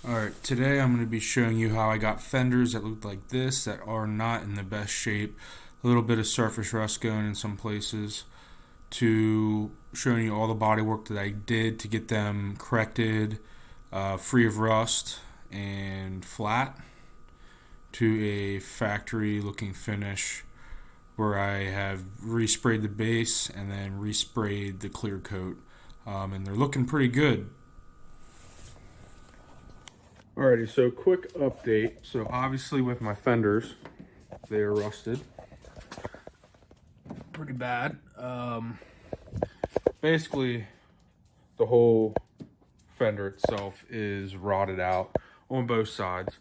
Alright, today I'm going to be showing you how I got fenders that look like this that are not in the best shape. A little bit of surface rust going in some places, to showing you all the body work that I did to get them corrected, free of rust and flat, to a factory looking finish where I have resprayed the base and then resprayed the clear coat. And they're looking pretty good. Alrighty, so quick update. So obviously with my fenders, they are rusted pretty bad. Basically, the whole fender itself is rotted out on both sides.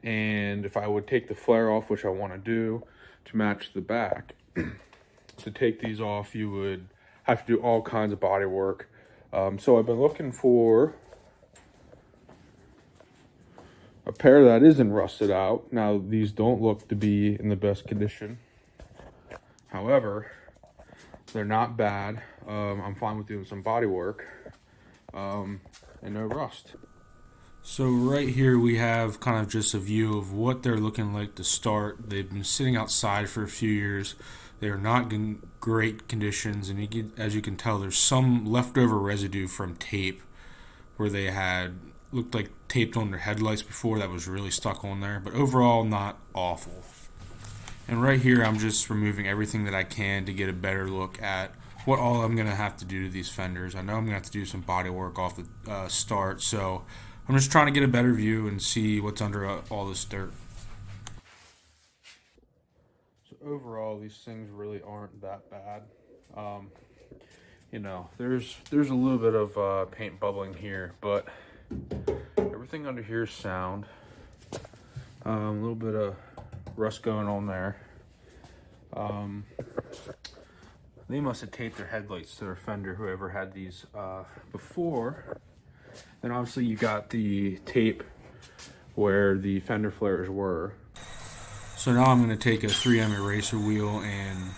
And if I would take the flare off, which I want to do to match the back, to take these off, you would have to do all kinds of body work. So I've been looking for a pair that isn't rusted out. Now, these don't look to be in the best condition. However, they're not bad. I'm fine with doing some body work and no rust. So right here we have kind of just a view of what they're looking like to start. They've been sitting outside for a few years. They are not in great conditions, and as you can tell, there's some leftover residue from tape where they had looked like taped on their headlights before that was really stuck on there, but overall not awful. And right here I'm just removing everything that I can to get a better look at what all I'm going to have to do to these fenders. I know I'm going to have to do some body work off the start, so I'm just trying to get a better view and see what's under all this dirt. So overall, these things really aren't that bad. There's a little bit of paint bubbling here, but everything under here is sound. A little bit of rust going on there. They must have taped their headlights to their fender, whoever had these before. Then obviously you got the tape where the fender flares were. So now I'm going to take a 3M eraser wheel and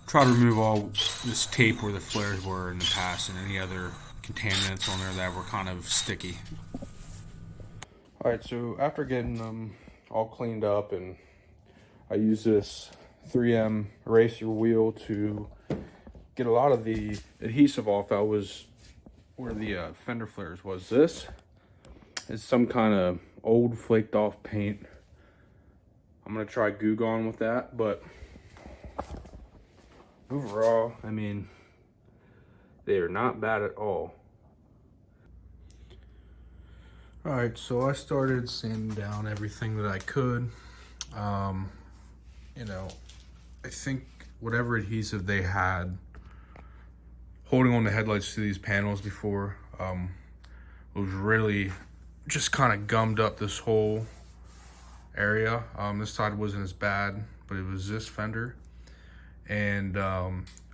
try to remove all this tape where the flares were in the past and any other contaminants on there that were kind of sticky. Alright, so after getting them all cleaned up, and I use this 3M eraser wheel to get a lot of the adhesive off that was where the fender flares was. This is some kind of old flaked off paint. I'm going to try Goo Gone with that, but overall, I mean, they are not bad at all. Alright, so I started sanding down everything that I could. I think whatever adhesive they had holding on the headlights to these panels before was really just kind of gummed up this whole area. This side wasn't as bad, but it was this fender. And I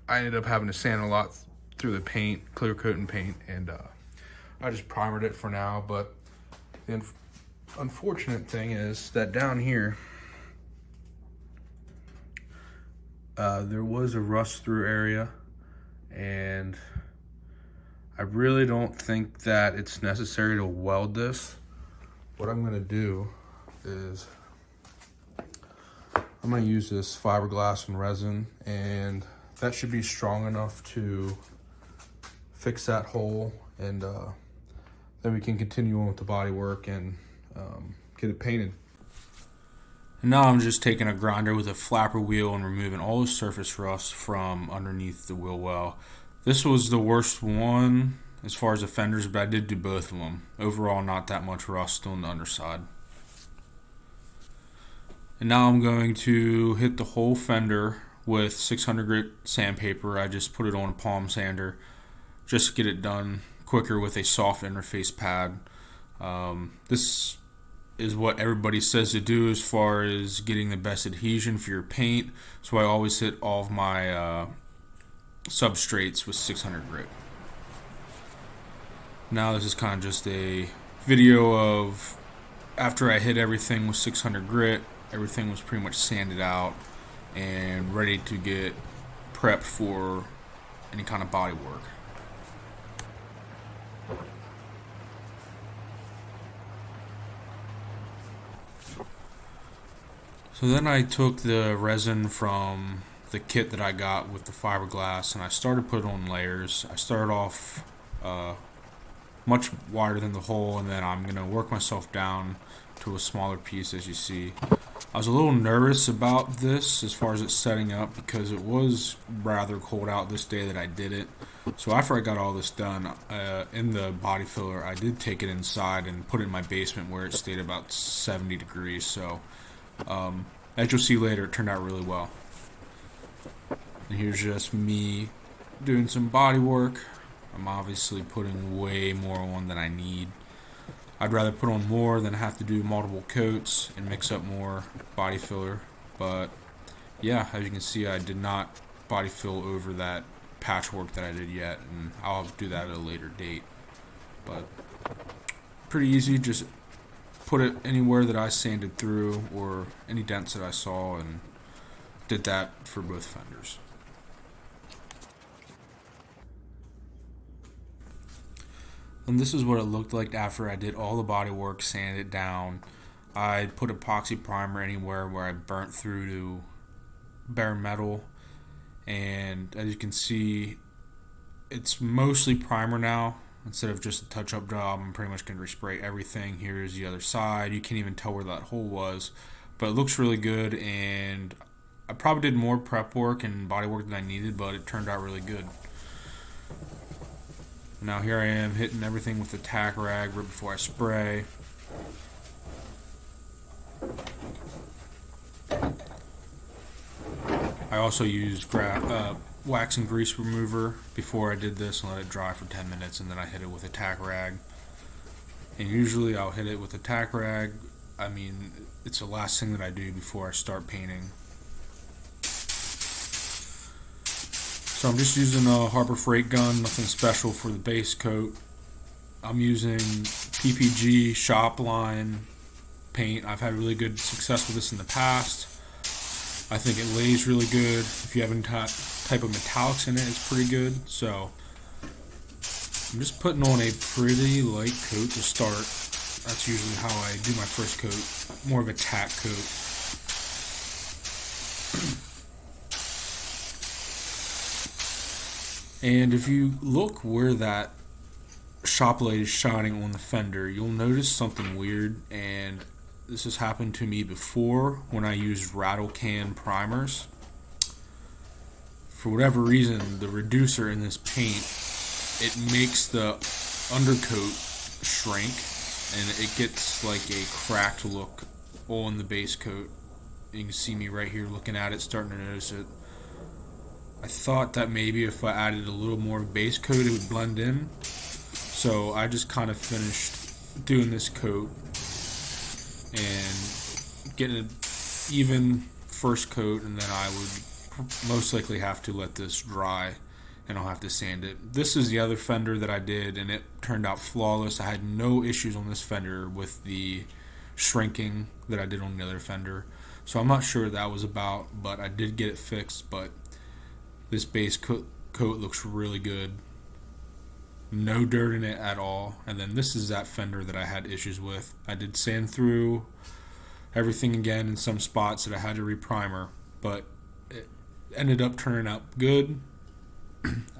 ended up having to sand a lot through the paint, clear coating paint, and I just primered it for now. But the unfortunate thing is that down here, there was a rust through area, and I really don't think that it's necessary to weld this. What I'm gonna do is I'm gonna use this fiberglass and resin, and that should be strong enough to fix that hole, and then we can continue on with the body work and get it painted. And now I'm just taking a grinder with a flapper wheel and removing all the surface rust from underneath the wheel well. This was the worst one as far as the fenders, but I did do both of them. Overall, not that much rust on the underside. And now I'm going to hit the whole fender with 600 grit sandpaper. I just put it on a palm sander just to get it done quicker with a soft interface pad. This is what everybody says to do as far as getting the best adhesion for your paint. So I always hit all of my substrates with 600 grit. Now this is kind of just a video of after I hit everything with 600 grit, everything was pretty much sanded out and ready to get prepped for any kind of body work. So then I took the resin from the kit that I got with the fiberglass and I started putting on layers. I started off much wider than the hole, and then I'm going to work myself down to a smaller piece, as you see. I was a little nervous about this as far as it setting up because it was rather cold out this day that I did it. So after I got all this done in the body filler, I did take it inside and put it in my basement where it stayed about 70 degrees. So as you'll see later, it turned out really well. And here's just me doing some body work. I'm obviously putting way more on than I need. I'd rather put on more than have to do multiple coats and mix up more body filler. But yeah, as you can see, I did not body fill over that patchwork that I did yet, and I'll do that at a later date. But pretty easy, just put it anywhere that I sanded through or any dents that I saw, and did that for both fenders. And this is what it looked like after I did all the body work, sanded it down. I put epoxy primer anywhere where I burnt through to bare metal, and as you can see, it's mostly primer now instead of just a touch-up job. I'm pretty much going to respray everything. Here's the other side. You can't even tell where that hole was, but it looks really good, and I probably did more prep work and body work than I needed, but it turned out really good. Now here I am hitting everything with the tack rag right before I spray. I also used wax and grease remover before I did this and let it dry for 10 minutes, and then I hit it with a tack rag. And usually I'll hit it with a tack rag. I mean, it's the last thing that I do before I start painting. So I'm just using a Harbor Freight gun, nothing special for the base coat. I'm using PPG shop line paint. I've had really good success with this in the past. I think it lays really good. If you have any type of metallics in it, it's pretty good. So I'm just putting on a pretty light coat to start. That's usually how I do my first coat, more of a tack coat. And if you look where that shop light is shining on the fender, you'll notice something weird, and this has happened to me before when I used rattle can primers. For whatever reason, the reducer in this paint, it makes the undercoat shrink, and it gets like a cracked look on the base coat. You can see me right here looking at it, starting to notice it. I thought that maybe if I added a little more base coat it would blend in. So I just kind of finished doing this coat and getting an even first coat, and then I would most likely have to let this dry and I'll have to sand it. This is the other fender that I did, and it turned out flawless. I had no issues on this fender with the shrinking that I did on the other fender. So I'm not sure what that was about, but I did get it fixed. But this base coat looks really good. No dirt in it at all. And then this is that fender that I had issues with. I did sand through everything again in some spots that I had to reprimer, but it ended up turning out good.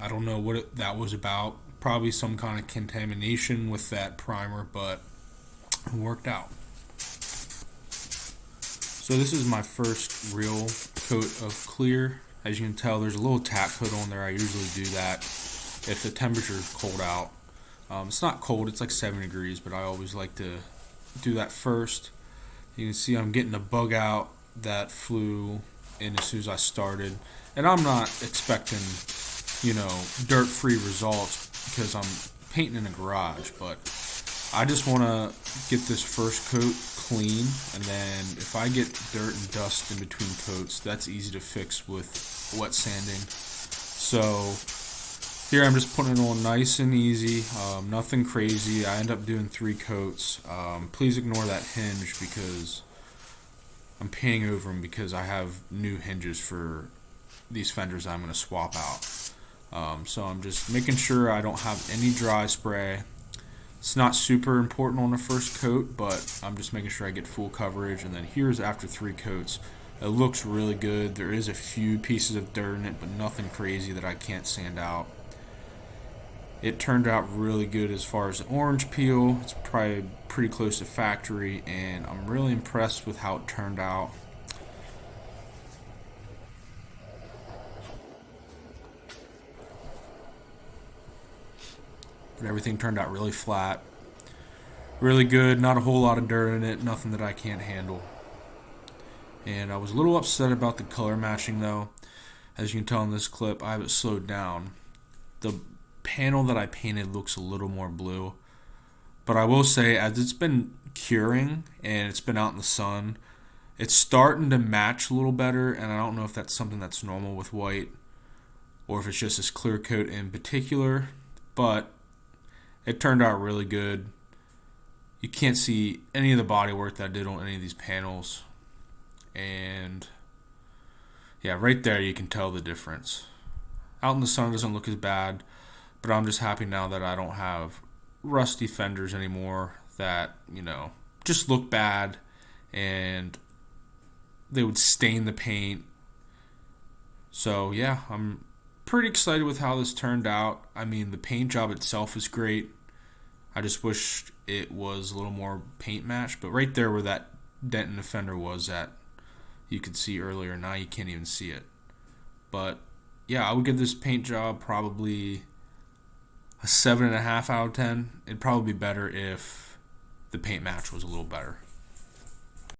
I don't know what that was about. Probably some kind of contamination with that primer, but it worked out. So this is my first real coat of clear. As you can tell, there's a little tack coat on there. I usually do that if the temperature is cold out. It's not cold, it's like 7 degrees, but I always like to do that first. You can see I'm getting a bug out that flew in as soon as I started. And I'm not expecting, dirt-free results because I'm painting in a garage, but I just want to get this first coat clean, and then if I get dirt and dust in between coats, that's easy to fix with wet sanding. So here I'm just putting it on nice and easy, nothing crazy. I end up doing 3 coats. Please ignore that hinge because I'm painting over them because I have new hinges for these fenders I'm going to swap out. So I'm just making sure I don't have any dry spray. It's not super important on the first coat, but I'm just making sure I get full coverage. And then here's after 3 coats. It looks really good. There is a few pieces of dirt in it, but nothing crazy that I can't sand out. It turned out really good as far as the orange peel. It's probably pretty close to factory, and I'm really impressed with how it turned out. But everything turned out really flat. Really good, not a whole lot of dirt in it, nothing that I can't handle. And I was a little upset about the color matching though. As you can tell in this clip, I have it slowed down. The panel that I painted looks a little more blue. But I will say, as it's been curing and it's been out in the sun, it's starting to match a little better, and I don't know if that's something that's normal with white or if it's just this clear coat in particular, but it turned out really good. You can't see any of the bodywork that I did on any of these panels, and yeah, right there you can tell the difference. Out in the sun it doesn't look as bad, but I'm just happy now that I don't have rusty fenders anymore that, just look bad and they would stain the paint. So yeah, I'm pretty excited with how this turned out. I mean, the paint job itself is great. I just wish it was a little more paint matched, but right there where that dent in the fender was at, you could see earlier. Now you can't even see it. But yeah, I would give this paint job probably a 7.5 out of 10. It'd probably be better if the paint match was a little better.